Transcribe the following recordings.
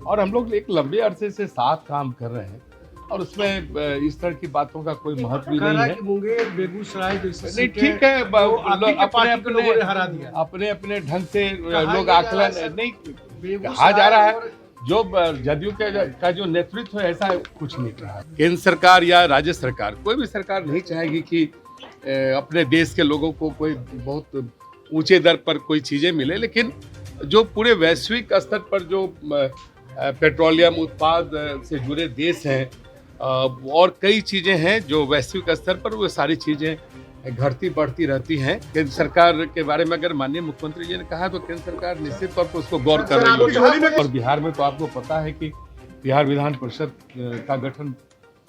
और हम लोग एक लंबे अरसे से साथ काम कर रहे हैं और उसमें इस तरह की बातों का कोई महत्व भी नहीं है। मुंगेर बेगूसराय जैसे नहीं, सीटें ठीक है, तो आप ही के पार्टी के लोगों ने हरा दिया। अपने अपने ढंग से कहा लोग ये जा रहा आकलन है, सर, नहीं बेगूसराय कहा जा रहा है। और जो जदयू का जो नेतृत्व है ऐसा कुछ नहीं कहा। केंद्र सरकार या राज्य सरकार, कोई भी सरकार नहीं चाहेगी कि अपने देश के लोगों को कोई बहुत ऊंचे दर पर कोई चीजें मिले, लेकिन जो पूरे वैश्विक स्तर पर जो पेट्रोलियम उत्पाद से जुड़े देश हैं और कई चीजें हैं जो वैश्विक स्तर पर, वो सारी चीजें घटती बढ़ती रहती हैं। केंद्र सरकार के बारे में अगर माननीय मुख्यमंत्री जी ने कहा तो केंद्र सरकार निश्चित तौर पर उसको गौर कर रही है। और बिहार में तो आपको पता है कि बिहार विधान परिषद का गठन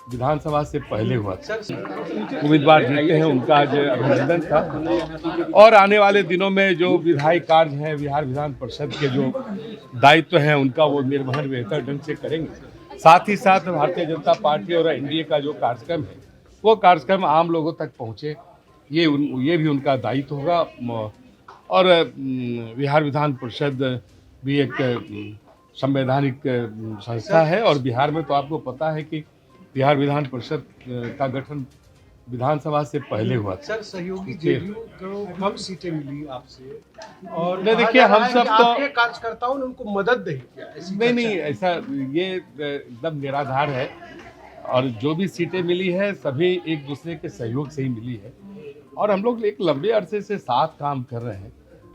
विधानसभा से पहले हुआ था। उम्मीदवार जीते हैं, उनका आज अभिनंदन था। और आने वाले दिनों में जो विधायी कार्य हैं बिहार विधान परिषद के जो दायित्व हैं उनका वो निर्वहन बेहतर ढंग से करेंगे। साथ ही साथ भारतीय जनता पार्टी और एनडीए का जो कार्यक्रम है वो कार्यक्रम आम लोगों तक पहुँचे, ये भी उनका दायित्व होगा। और बिहार विधान परिषद भी एक संवैधानिक संस्था है और बिहार में तो आपको पता है कि बिहार विधान परिषद का गठन विधानसभा से पहले हुआ था। सर, सहयोगी जेडीयू को कम सीटें मिली आपसे और नहीं, देखिए, हम सब तो आपके कार्यकर्ताओं ने उनको मदद नहीं किया। नहीं, ऐसा ये एकदम निराधार है और जो भी सीटें मिली है सभी एक दूसरे के सहयोग से ही मिली है और हम लोग एक लंबे अरसे से साथ काम कर रहे हैं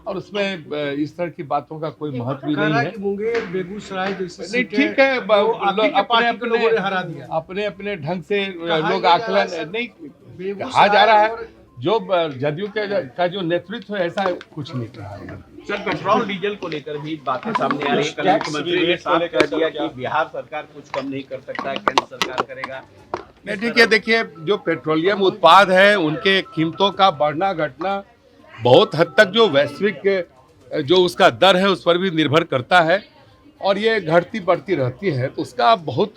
और उसमें इस तरह की बातों का कोई महत्व भी नहीं है। मुंगेर बेगूसराय जैसे नहीं, सीटें ठीक है, तो आप ही के पार्टी के लोगों ने हरा दिया। अपने अपने ढंग से लोग ये आकलन नहीं कहा जा रहा है। जो जदयू का जो नेतृत्व है ऐसा कुछ नहीं कहा। सर, पेट्रोल डीजल को लेकर भी बातें सामने आ रही है। कल मुख्यमंत्री ने साफ कह दिया कि बिहार सरकार कुछ कम नहीं कर सकता है, केंद्र सरकार करेगा। नहीं, ठीक है, देखिए, जो पेट्रोलियम उत्पाद है उनके कीमतों का बढ़ना घटना बहुत हद तक जो वैश्विक जो उसका दर है उस पर भी निर्भर करता है और ये घटती बढ़ती रहती है, तो उसका बहुत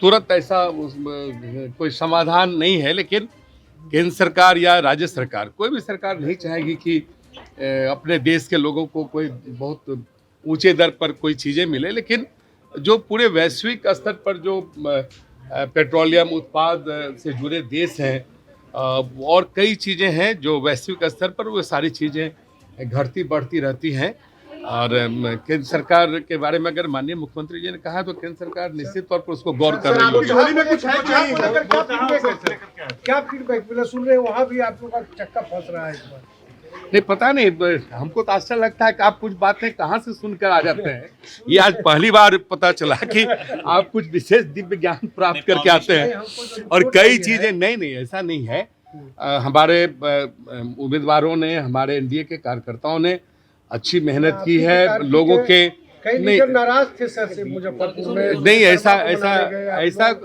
तुरंत ऐसा कोई समाधान नहीं है। लेकिन केंद्र सरकार या राज्य सरकार, कोई भी सरकार नहीं चाहेगी कि अपने देश के लोगों को कोई बहुत ऊंचे दर पर कोई चीज़ें मिले, लेकिन जो पूरे वैश्विक स्तर पर जो पेट्रोलियम उत्पाद से जुड़े देश हैं और कई चीज़ें हैं जो वैश्विक स्तर पर, वो सारी चीज़ें घटती बढ़ती रहती हैं। और केंद्र सरकार के बारे में अगर माननीय मुख्यमंत्री जी ने कहा तो केंद्र सरकार निश्चित तौर पर उसको गौर कर रही है। क्या फीडबैक मिला? सुन रहे हैं वहाँ भी आप लोग का चक्का फंस रहा है इस बार। नहीं, पता नहीं, हमको तो आश्चर्य लगता है कि आप कुछ बातें कहाँ से सुनकर आ जाते हैं। ये आज पहली बार पता चला कि आप कुछ विशेष दिव्य ज्ञान प्राप्त करके आते हैं और कई चीजें नहीं, ऐसा नहीं है। हमारे उम्मीदवारों ने, हमारे एनडीए के कार्यकर्ताओं ने अच्छी मेहनत की है। लोगों के नहीं नाराज थे सर से मुजफ्फरपुर में। नहीं, ऐसा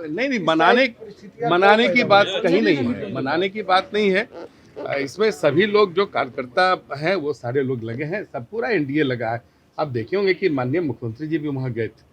नहीं, मनाने की बात कहीं नहीं है, मनाने की बात नहीं है। इसमें सभी लोग जो कार्यकर्ता हैं वो सारे लोग लगे हैं, सब पूरा एनडीए लगा है। आप देखे होंगे कि माननीय मुख्यमंत्री जी भी वहाँ गए थे।